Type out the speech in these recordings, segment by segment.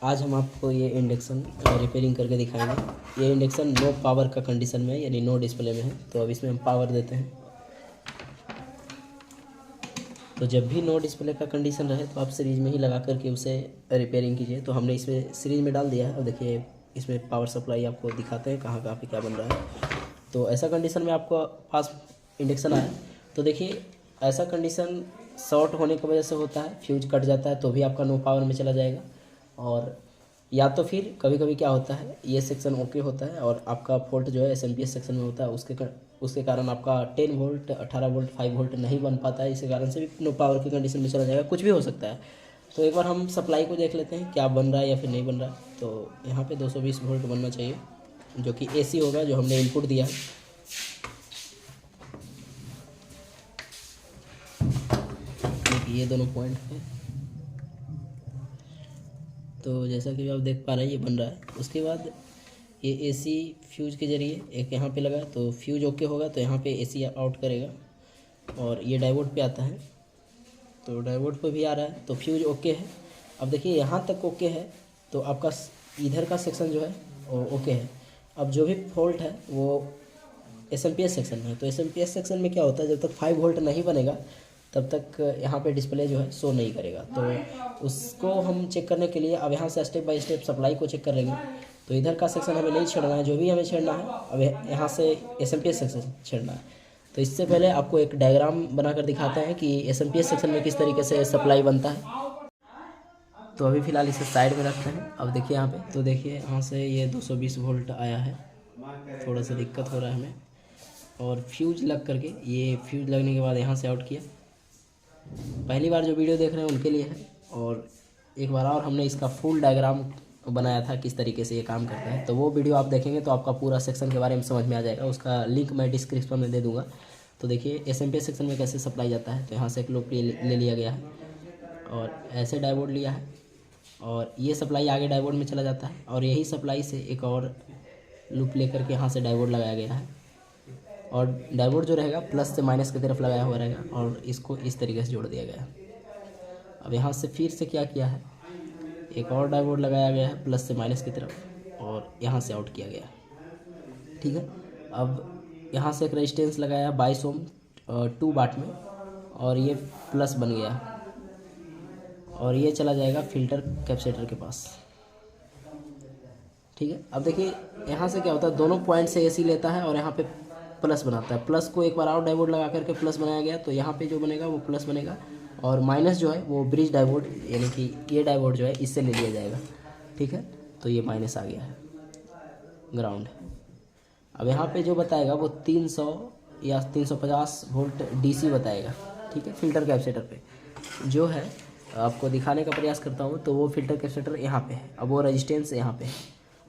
आज हम आपको ये इंडक्शन रिपेयरिंग करके दिखाएंगे। ये इंडक्शन नो पावर का कंडीशन में है, यानी नो डिस्प्ले में है। तो अब इसमें हम पावर देते हैं। तो जब भी नो डिस्प्ले का कंडीशन रहे तो आप सीरीज में ही लगा करके उसे रिपेयरिंग कीजिए। तो हमने इसमें सीरीज में डाल दिया है। और देखिए इसमें पावर सप्लाई आपको दिखाते हैं कहाँ कहाँ पे क्या बन रहा है। तो ऐसा कंडीशन में आपको पास इंडक्शन आया तो देखिए ऐसा कंडीशन शॉर्ट होने की वजह से होता है, फ्यूज कट जाता है तो भी आपका नो पावर में चला जाएगा। और या तो फिर कभी कभी क्या होता है, ये सेक्शन ओके होता है और आपका फॉल्ट जो है एसएमपीएस सेक्शन में होता है, उसके कारण आपका 10 वोल्ट 18 वोल्ट 5 वोल्ट नहीं बन पाता है। इसी कारण से भी नो पावर की कंडीशन में चला जाएगा, कुछ भी हो सकता है। तो एक बार हम सप्लाई को देख लेते हैं क्या बन रहा है या फिर नहीं बन रहा है। तो यहाँ पे 220 वोल्ट बनना चाहिए, जो कि एसी होगा, जो हमने इनपुट दिया है। ये दोनों पॉइंट है। तो जैसा कि आप देख पा रहे हैं ये बन रहा है। उसके बाद ये एसी फ्यूज के ज़रिए एक यहाँ पे लगा है, तो फ्यूज ओके होगा तो यहाँ पे एसी आउट करेगा। और ये डायोड पे आता है, तो डायोड पे भी आ रहा है, तो फ्यूज ओके है। अब देखिए यहाँ तक ओके है, तो आपका इधर का सेक्शन जो है वो ओके है। अब जो भी फॉल्ट है वो एसएमपीएस सेक्शन में है। तो एसएमपीएस सेक्शन में क्या होता है, जब तक 5 वोल्ट नहीं बनेगा तब तक यहाँ पे डिस्प्ले जो है शो नहीं करेगा। तो उसको हम चेक करने के लिए अब यहाँ से स्टेप बाय स्टेप सप्लाई को चेक करेंगे। तो इधर का सेक्शन हमें नहीं छेड़ना है, जो भी हमें छेड़ना है अब यहाँ से एसएमपीएस सेक्शन छेड़ना है। तो इससे पहले आपको एक डायग्राम बनाकर दिखाते हैं कि एसएमपीएस सेक्शन में किस तरीके से सप्लाई बनता है। तो अभी फ़िलहाल इसे साइड में रखते हैं। अब देखिए यहाँ पे, तो देखिए यहाँ से ये 220 वोल्ट आया है, थोड़ा सा दिक्कत हो रहा है हमें। और फ्यूज लग करके, ये फ्यूज लगने के बाद यहाँ से आउट किया। पहली बार जो वीडियो देख रहे हैं उनके लिए है। और एक बार और हमने इसका फुल डायग्राम बनाया था किस तरीके से ये काम करता है, तो वो वीडियो आप देखेंगे तो आपका पूरा सेक्शन के बारे में समझ में आ जाएगा। उसका लिंक मैं डिस्क्रिप्शन में दे दूँगा। तो देखिए एसएमपीएस सेक्शन में कैसे सप्लाई जाता है। तो यहाँ से एक लूप ले लिया गया है और ऐसे डायोड लिया है, और ये सप्लाई आगे डायोड में चला जाता है। और यही सप्लाई से एक और लूप लेकर के यहाँ से डायोड लगाया गया है, और डायोड जो रहेगा प्लस से माइनस की तरफ लगाया हुआ रहेगा, और इसको इस तरीके से जोड़ दिया गया है। अब यहाँ से फिर से क्या किया है, एक और डायोड लगाया गया है प्लस से माइनस की तरफ, और यहाँ से आउट किया गया है। ठीक है, अब यहाँ से एक रेजिस्टेंस लगाया 22 ओम 2 वाट में, और ये प्लस बन गया, और ये चला जाएगा फिल्टर कैपेसिटर के पास। ठीक है, अब देखिए यहाँ से क्या होता है, दोनों पॉइंट से एसी लेता है और यहाँ पे प्लस बनाता है। प्लस को एक बार और डायोड लगा करके प्लस बनाया गया, तो यहाँ पे जो बनेगा वो प्लस बनेगा, और माइनस जो है वो ब्रिज डायोड, यानी कि ये डायोड जो है इससे ले लिया जाएगा। ठीक है, तो ये माइनस आ गया है, ग्राउंड। अब यहाँ पे जो बताएगा वो 300 या 350 वोल्ट डीसी बताएगा। ठीक है, फिल्टर कैपेसिटर पे जो है आपको दिखाने का प्रयास करता हूँ। तो वो फिल्टर कैपेसिटर यहाँ पे है, अब वो रेजिस्टेंस यहाँ पे है,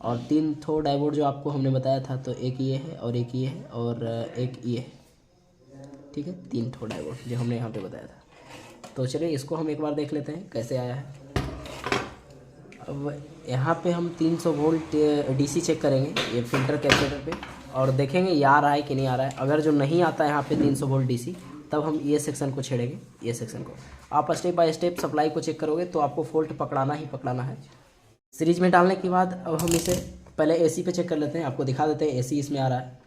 और 3 थो डायोड जो आपको हमने बताया था, तो एक ये है और एक ये है और एक ये है। ठीक है, 3 थो डायोड जो हमने यहाँ पे बताया था। तो चलिए इसको हम एक बार देख लेते हैं कैसे आया है। अब यहाँ पे हम 300 वोल्ट डीसी चेक करेंगे ये फिल्टर कैपेसिटर पे, और देखेंगे ये आ रहा है कि नहीं आ रहा है। अगर जो नहीं आता है यहाँ पे 300 वोल्ट डीसी, तब हम ये सेक्शन को छेड़ेंगे। ये सेक्शन को आप स्टेप बाय स्टेप सप्लाई को चेक करोगे तो आपको फॉल्ट पकड़ाना ही पकड़ाना है। सीरीज में डालने के बाद अब हम इसे पहले एसी पे चेक कर लेते हैं, आपको दिखा देते हैं एसी इसमें आ रहा है।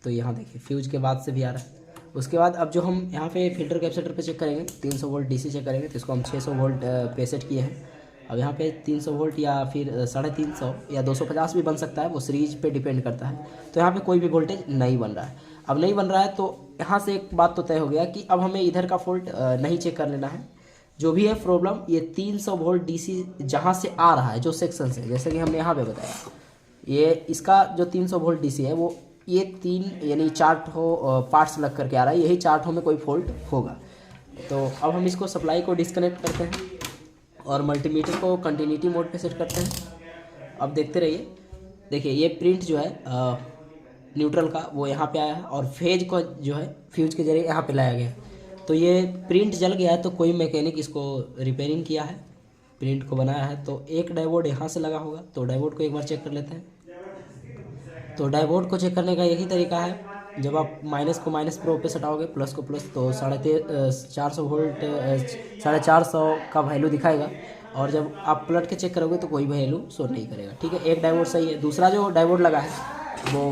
तो यहाँ देखिए फ्यूज के बाद से भी आ रहा है। उसके बाद अब जो हम यहाँ पे फिल्टर कैपेसिटर पे चेक करेंगे, 300 वोल्ट डीसी चेक करेंगे, तो इसको हम 600 वोल्ट पे सेट किए हैं। अब यहाँ पे 300 वोल्ट या फिर 350 या 250 भी बन सकता है, वो सीरीज पे डिपेंड करता है। तो यहाँ पे कोई भी वोल्टेज नहीं बन रहा है। अब नहीं बन रहा है तो यहाँ से एक बात तो तय हो गया कि अब हमें इधर का फॉल्ट नहीं चेक कर लेना है। जो भी है प्रॉब्लम, ये 300 वोल्ट डीसी जहाँ से आ रहा है, जो सेक्शन से, जैसे कि हमने यहाँ पे बताया, ये इसका जो 300 वोल्ट डीसी है वो ये 3 यानी 4 पार्ट्स लग करके आ रहा है। यही 4 में कोई फॉल्ट होगा। तो अब हम इसको सप्लाई को डिस्कनेक्ट करते हैं और मल्टीमीटर को कंटिन्यूटी मोड पे सेट करते हैं। अब देखते रहिए। देखिए ये प्रिंट जो है न्यूट्रल का वो यहाँ पे आया है, और फेज को जो है फ्यूज के जरिए यहाँ पे लाया गया है। तो ये प्रिंट जल गया है, तो कोई मैकेनिक इसको रिपेयरिंग किया है, प्रिंट को बनाया है। तो एक डायोड यहाँ से लगा होगा, तो डायोड को एक बार चेक कर लेते हैं। तो डायोड को चेक करने का यही तरीका है, जब आप माइनस को माइनस प्रो पे सटाओगे, प्लस को प्लस, तो 450 वोल्ट 450 का वैल्यू दिखाएगा। और जब आप पलट के चेक करोगे तो कोई वैल्यू शो नहीं करेगा। ठीक है, एक डायोड सही है। दूसरा जो डायोड लगा है वो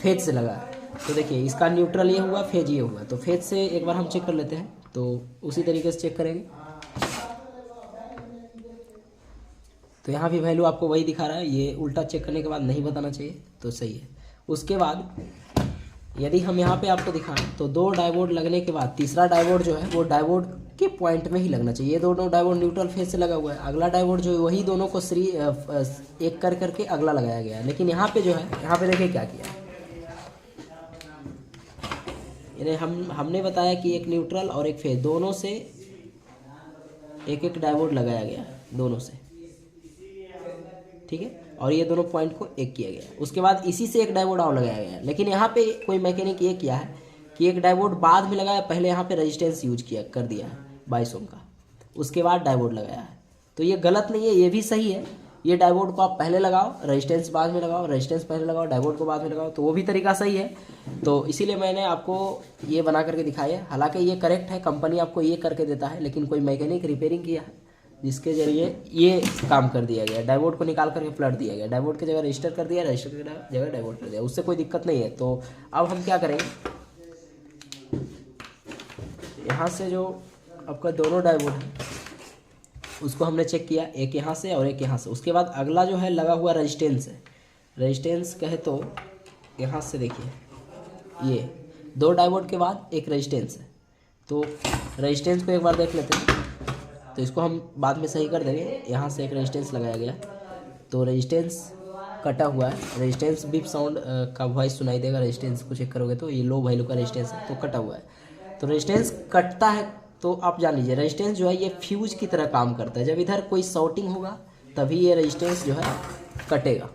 फेज से लगा है। तो देखिए इसका न्यूट्रल ये हुआ, फेज ये हुआ, तो फेज से एक बार हम चेक कर लेते हैं। तो उसी तरीके से चेक करेंगे। तो यहाँ भी वैल्यू आपको वही दिखा रहा है, ये उल्टा चेक करने के बाद नहीं बताना चाहिए, तो सही है। उसके बाद यदि हम यहाँ पे आपको दिखाएं तो 2 डायोड लगने के बाद तीसरा डायोड जो है वो डायोड के पॉइंट में ही लगना चाहिए। ये दोनों डायोड न्यूट्रल फेज से लगा हुआ है, अगला डायोड जो है वही दोनों को एक कर करके अगला लगाया गया है। लेकिन यहाँ पे जो है, यहाँ पे देखिए क्या किया, यानी हमने बताया कि एक न्यूट्रल और एक फेज दोनों से एक एक डायोड लगाया गया दोनों से। ठीक है, और ये दोनों पॉइंट को एक किया गया। उसके बाद इसी से एक डायोड और लगाया गया। लेकिन यहाँ पे कोई मैकेनिक ये किया है कि एक डायोड बाद में लगाया, पहले यहाँ पे रेजिस्टेंस यूज किया कर दिया है 22 ओम का, उसके बाद डायोड लगाया है। तो ये गलत नहीं है, ये भी सही है। ये डायोड को आप पहले लगाओ, रेजिस्टेंस बाद में लगाओ, रेजिस्टेंस पहले लगाओ, डायोड को बाद में लगाओ, तो वो भी तरीका सही है। तो इसीलिए मैंने आपको ये बना करके दिखाया है। हालांकि ये करेक्ट है, कंपनी आपको ये करके देता है, लेकिन कोई मैकेनिक रिपेयरिंग किया है जिसके जरिए ये काम कर दिया गया। डायोड को निकाल करके पलट दिया गया, डायोड की जगह रजिस्टर कर दिया, रजिस्टर की जगह डायोड कर दिया, उससे कोई दिक्कत नहीं है। तो अब हम क्या करेंगे, यहाँ से जो आपका दोनों डायोड है उसको हमने चेक किया, एक यहाँ से और एक यहाँ से। उसके बाद अगला जो है लगा हुआ रेजिस्टेंस है। रेजिस्टेंस कहे तो यहाँ से देखिए, ये 2 डायोड के बाद एक रेजिस्टेंस है। तो रेजिस्टेंस को एक बार देख लेते हैं, तो इसको हम बाद में सही कर देंगे। यहाँ से एक रेजिस्टेंस लगाया गया, तो रेजिस्टेंस कटा हुआ है। रेजिस्टेंस बीप साउंड का वॉइस सुनाई देगा। रेजिस्टेंस को चेक करोगे तो ये लो वैल्यू का रेजिस्टेंस है, तो कटा हुआ है। तो रेजिस्टेंस कटता है तो आप जान लीजिए रेजिस्टेंस जो है ये फ्यूज की तरह काम करता है। जब इधर कोई शॉर्टिंग होगा तभी ये रेजिस्टेंस जो है कटेगा,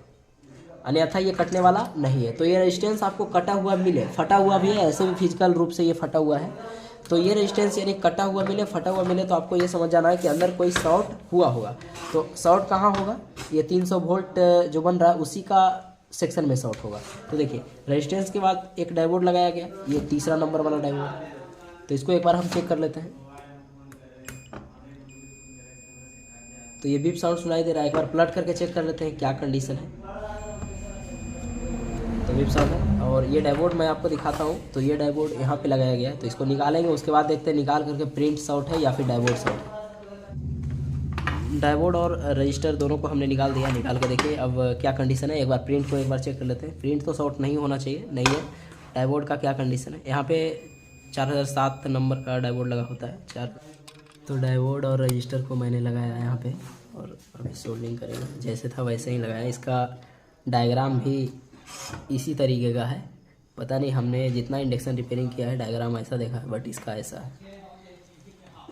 अन्यथा ये कटने वाला नहीं है। तो ये रेजिस्टेंस आपको कटा हुआ मिले, फटा हुआ भी है, ऐसे भी फिजिकल रूप से ये फटा हुआ है। तो ये रेजिस्टेंस यानी कटा हुआ मिले, फटा हुआ मिले, तो आपको ये समझ जाना है कि अंदर कोई शॉर्ट हुआ होगा। तो शॉर्ट कहाँ होगा, ये 300 वोल्ट जो बन रहा है उसी का सेक्शन में शॉर्ट होगा। तो देखिए रेजिस्टेंस के बाद एक डायोड लगाया गया, ये तीसरा नंबर वाला डायोड। तो इसको एक बार हम चेक कर लेते हैं। तो ये बीप साउंड सुनाई दे रहा है, एक बार पलट करके चेक कर लेते हैं क्या कंडीशन है। तो बीप साउंड है, और ये डायोड मैं आपको दिखाता हूँ। तो ये डायोड यहाँ पे लगाया गया है, तो इसको निकालेंगे। उसके बाद देखते हैं निकाल करके प्रिंट शॉर्ट है या फिर डायोड शॉर्ट है। डायोड और रजिस्टर दोनों को हमने निकाल दिया। निकाल के देखिए अब क्या कंडीशन है, एक बार प्रिंट को एक बार चेक कर लेते हैं। प्रिंट तो शॉर्ट नहीं होना चाहिए, नहीं है। डायोड का क्या कंडीशन है, यहाँ पे 4007 नंबर का डायोड लगा होता है 4। तो डायोड और रजिस्टर को मैंने लगाया यहाँ पे, और अभी सोल्डिंग करेंगे। जैसे था वैसे ही लगाया। इसका डायग्राम भी इसी तरीके का है। पता नहीं हमने जितना इंडक्शन रिपेयरिंग किया है डायग्राम ऐसा देखा है, बट इसका ऐसा है।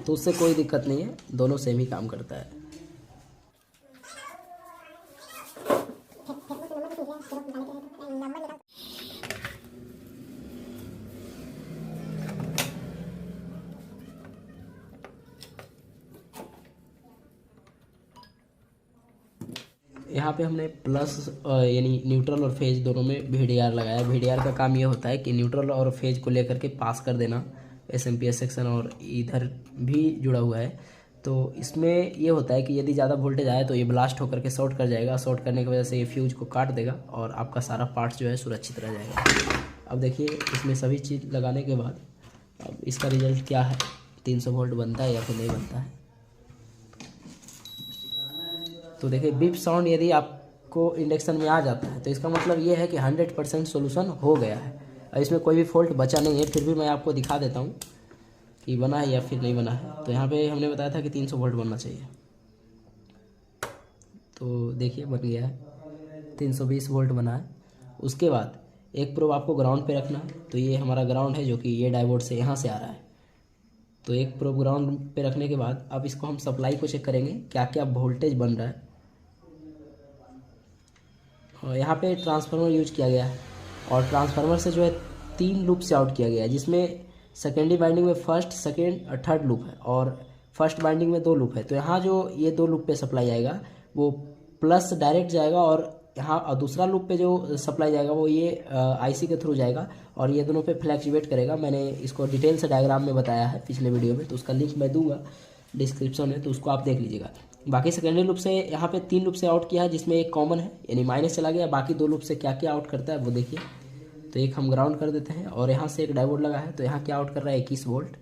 तो उससे कोई दिक्कत नहीं है, दोनों सेम ही काम करता है। यहाँ पे हमने प्लस यानी न्यूट्रल और फेज दोनों में VDR लगाया। VDR का काम ये होता है कि न्यूट्रल और फेज को लेकर के पास कर देना, SMPS सेक्शन, और इधर भी जुड़ा हुआ है। तो इसमें ये होता है कि यदि ज़्यादा वोल्टेज आए तो ये ब्लास्ट होकर के शॉर्ट कर जाएगा। शॉर्ट करने की वजह से ये फ्यूज को काट देगा और आपका सारा पार्ट्स जो है सुरक्षित रह जाएगा। अब देखिए इसमें सभी चीज़ लगाने के बाद अब इसका रिजल्ट क्या है, 300 वोल्ट बनता है या फिर नहीं बनता है। तो देखिए बीप साउंड यदि आपको इंडक्शन में आ जाता है तो इसका मतलब ये है कि 100% सोल्यूशन हो गया है और इसमें कोई भी फॉल्ट बचा नहीं है। फिर भी मैं आपको दिखा देता हूँ कि बना है या फिर नहीं बना है। तो यहाँ पे हमने बताया था कि 300 वोल्ट बनना चाहिए, तो देखिए बन गया है, 320 वोल्ट बना है। उसके बाद एक प्रोब आपको ग्राउंड पे रखना है। तो ये हमारा ग्राउंड है जो कि ये डायोड से यहाँ से आ रहा है। तो एक प्रोब ग्राउंड पे रखने के बाद अब इसको हम सप्लाई को चेक करेंगे क्या क्या वोल्टेज बन रहा है। और यहाँ पे ट्रांसफार्मर यूज किया गया है और ट्रांसफार्मर से जो है 3 लूप से आउट किया गया है, जिसमें सेकेंडरी बाइंडिंग में फर्स्ट, सेकेंड और थर्ड लूप है और फर्स्ट बाइंडिंग में 2 लूप है। तो यहाँ जो ये 2 लूप पे सप्लाई आएगा वो प्लस डायरेक्ट जाएगा और यहाँ दूसरा लूप पे जो सप्लाई जाएगा वो ये IC के थ्रू जाएगा और ये दोनों पे फ्लैक्चुएट करेगा। मैंने इसको डिटेल से डायग्राम में बताया है पिछले वीडियो में, तो उसका लिंक मैं दूंगा डिस्क्रिप्शन में, तो उसको आप देख लीजिएगा। बाकी सेकेंडरी लूप से यहाँ पे 3 लूप से आउट किया है, जिसमें एक कॉमन है यानी माइनस चला गया। बाकी 2 लूप से क्या क्या आउट करता है वो देखिए। तो एक हम ग्राउंड कर देते हैं और यहाँ से एक डायोड लगा है, तो यहाँ क्या आउट कर रहा है 21 वोल्ट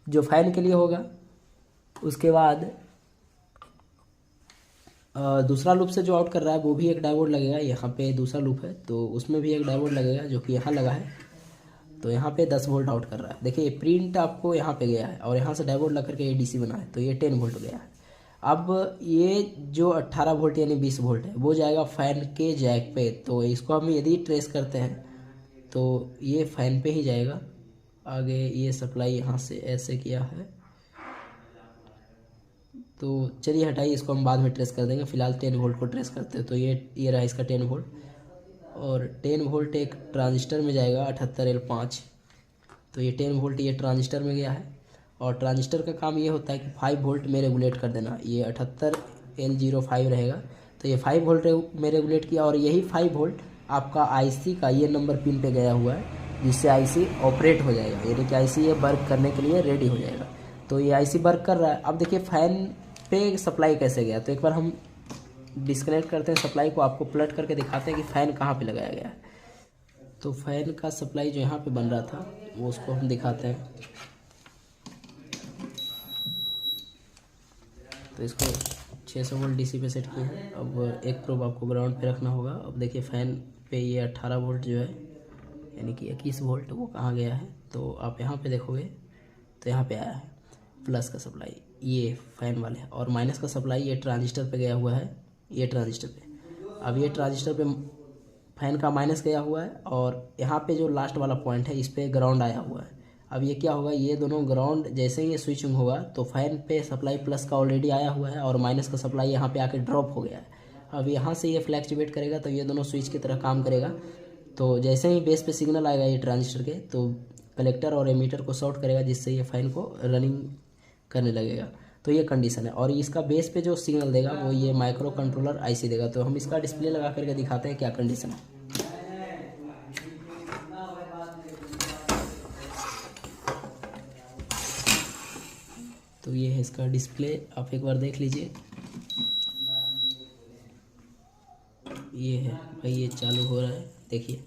जो फैन के लिए होगा। उसके बाद दूसरा लूप से जो आउट कर रहा है वो भी एक डायोड लगेगा। यहाँ पे दूसरा लूप है तो उसमें भी एक डायोड लगेगा जो कि यहाँ लगा है। तो यहाँ पे 10 वोल्ट आउट कर रहा है। देखिए प्रिंट आपको यहाँ पे गया है और यहाँ से डायोड लग करके ये डीसी बना है, तो ये 10 वोल्ट गया है। अब ये जो 18 वोल्ट यानी 20 वोल्ट है वो जाएगा फैन के जैक पे। तो इसको हम यदि ट्रेस करते हैं तो ये फैन पे ही जाएगा। आगे ये सप्लाई यहाँ से ऐसे किया है, तो चलिए हटाइए, इसको हम बाद में ट्रेस कर देंगे। फिलहाल 10 वोल्ट को ट्रेस करते हैं। तो ये रहा इसका 10 वोल्ट, और 10 वोल्ट एक ट्रांजिस्टर में जाएगा 78L5। तो ये 10 वोल्ट ये ट्रांजिस्टर में गया है, और ट्रांजिस्टर का काम ये होता है कि 5 वोल्ट में रेगुलेट कर देना। ये 78L05 रहेगा, तो ये 5 वोल्ट में रेगुलेट किया, और यही 5 वोल्ट आपका आईसी का ये नंबर पिन पे गया हुआ है, जिससे आईसी ऑपरेट हो जाएगा, यानी कि आईसी ये वर्क करने के लिए रेडी हो जाएगा। तो ये आईसी वर्क कर रहा है। अब देखिए फैन पे सप्लाई कैसे गया, तो एक बार हम डिस्कनेक्ट करते हैं सप्लाई को, आपको पलट करके दिखाते हैं कि फ़ैन कहाँ पे लगाया गया है। तो फैन का सप्लाई जो यहाँ पे बन रहा था वो उसको हम दिखाते हैं। तो इसको 600 वोल्ट डीसी पे सेट किया है। अब एक प्रोब आपको ग्राउंड पे रखना होगा। अब देखिए फ़ैन पे ये 18 वोल्ट जो है यानी कि 21 वोल्ट वो कहाँ गया है, तो आप यहाँ पे देखोगे तो यहाँ पे आया है प्लस का सप्लाई, ये फ़ैन वाले, और माइनस का सप्लाई ये ट्रांजिस्टर पे गया हुआ है, ये ट्रांजिस्टर पे। अब ये ट्रांजिस्टर पे फैन का माइनस गया हुआ है, और यहाँ पे जो लास्ट वाला पॉइंट है इस पे ग्राउंड आया हुआ है। अब ये क्या होगा, ये दोनों ग्राउंड जैसे ही ये स्विचिंग होगा तो फैन पे सप्लाई प्लस का ऑलरेडी आया हुआ है, और माइनस का सप्लाई यहाँ पे आके ड्रॉप हो गया है। अब यहाँ से ये फ्लैक्चुएट करेगा तो ये दोनों स्विच की तरह काम करेगा। तो जैसे ही बेस पे सिग्नल आएगा ये ट्रांजिस्टर के, तो कलेक्टर और एमीटर को शॉर्ट करेगा, जिससे ये फैन को रनिंग करने लगेगा। तो ये कंडीशन है, और इसका बेस पे जो सिग्नल देगा वो ये माइक्रो कंट्रोलर आईसी देगा। तो हम इसका डिस्प्ले लगा करके दिखाते हैं क्या कंडीशन है। तो ये है इसका डिस्प्ले, आप एक बार देख लीजिए। ये है भाई, ये चालू हो रहा है, देखिए।